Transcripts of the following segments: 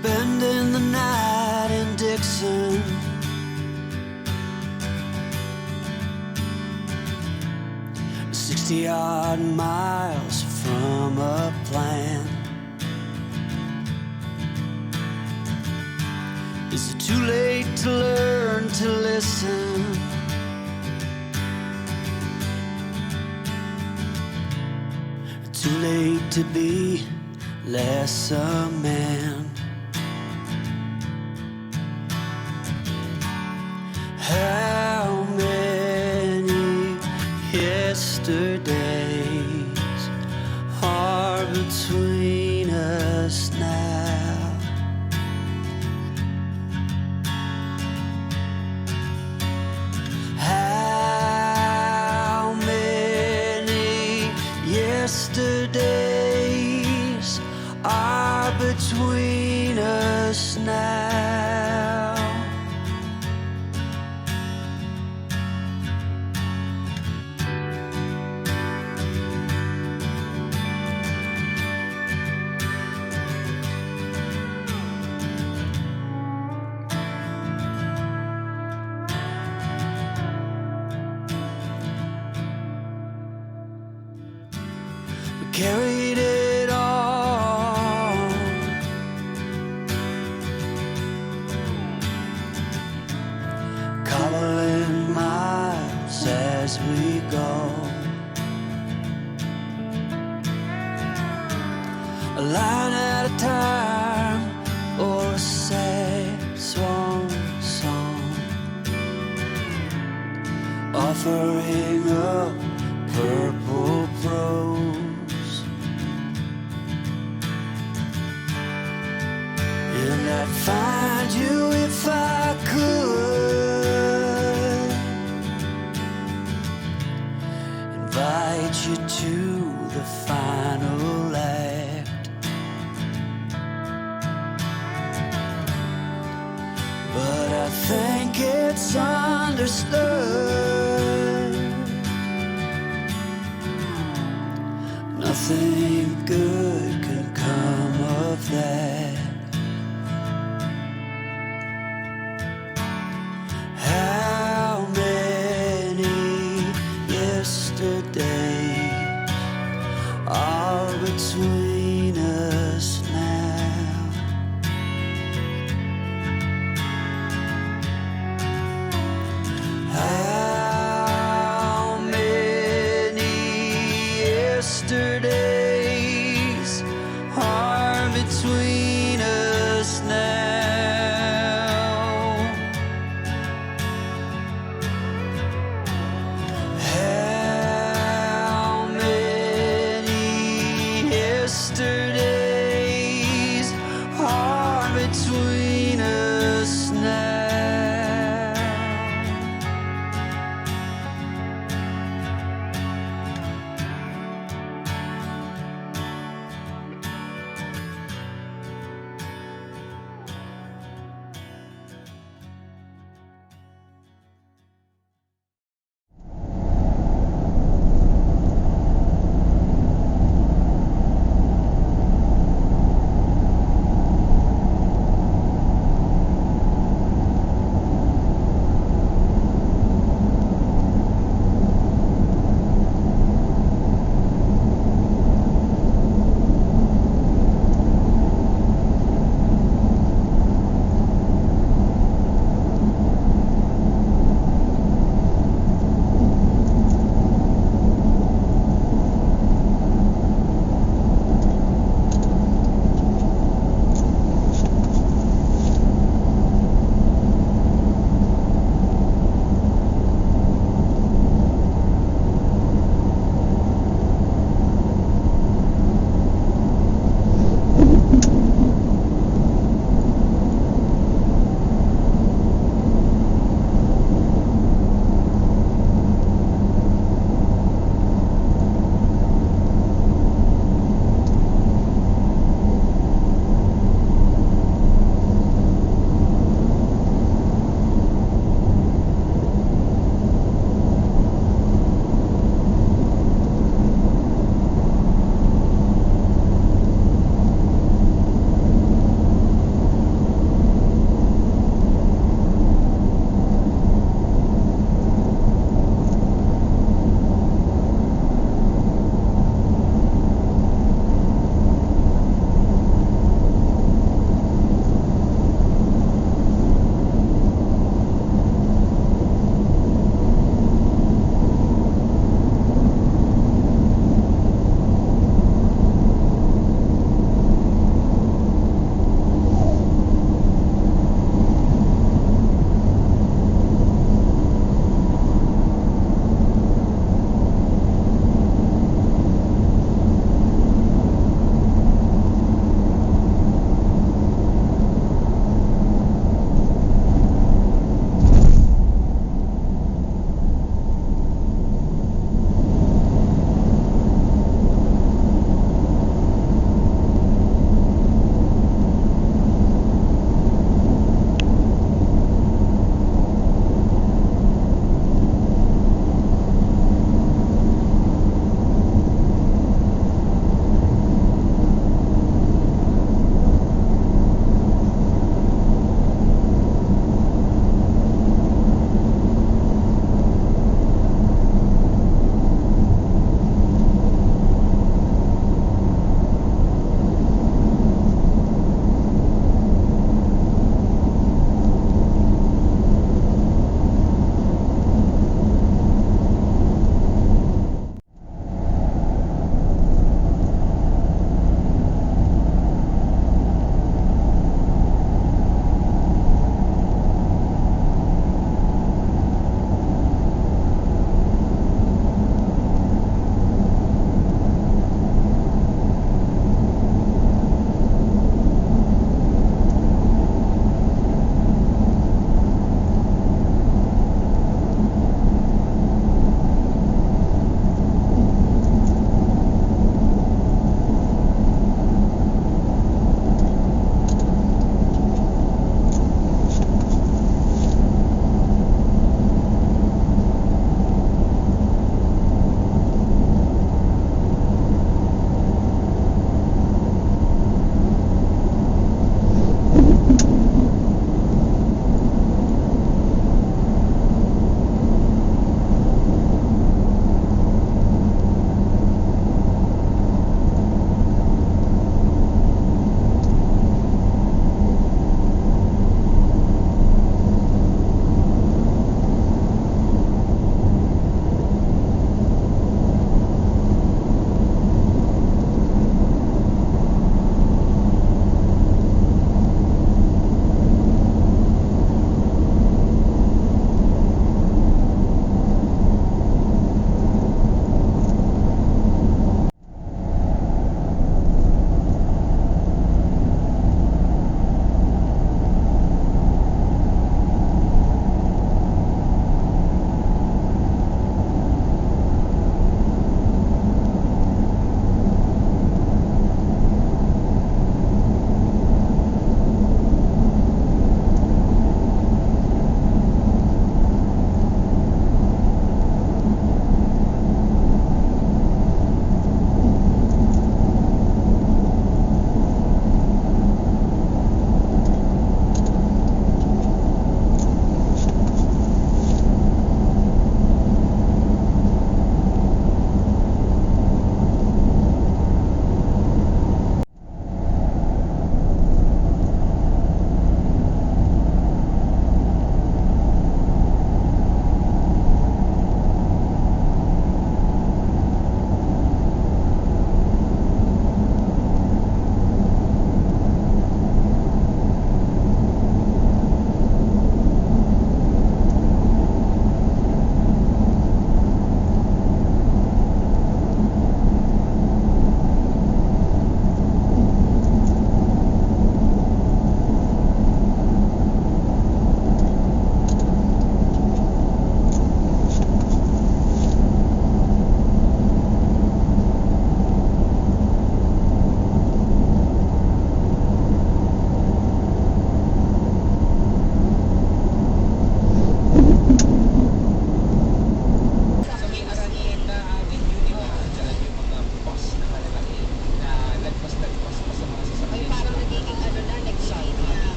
spending the night in Dixon. 60-odd miles from a plan. Is it too late to learn to listen? Too late to be less a man. How many yesterdays are between us now? How many yesterdays are between us now? We carried it all, cobbling miles as we go, a line at a time, or a sad swan song, offering up purple prose. And I'd find you if I could, invite you to the final act. But I think it's understood nothing good can come of that. How many yesterdays are between us now? How many yesterdays are between us now? How many yesterdays are between us now?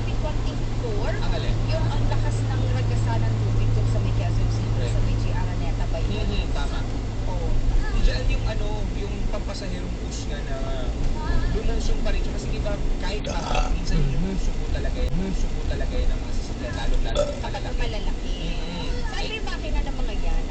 namin konting tour. Ang alin? Yung ang lakas ng ragasa ng tubig dun sa may Quezon City, Right. sa may Araneta ba yun? Tama. Oo. Diyan yung yung pampasaherong bus nga na lumusong pa rin siya. Kasi diba, kahit minsan yung lumusong po talaga,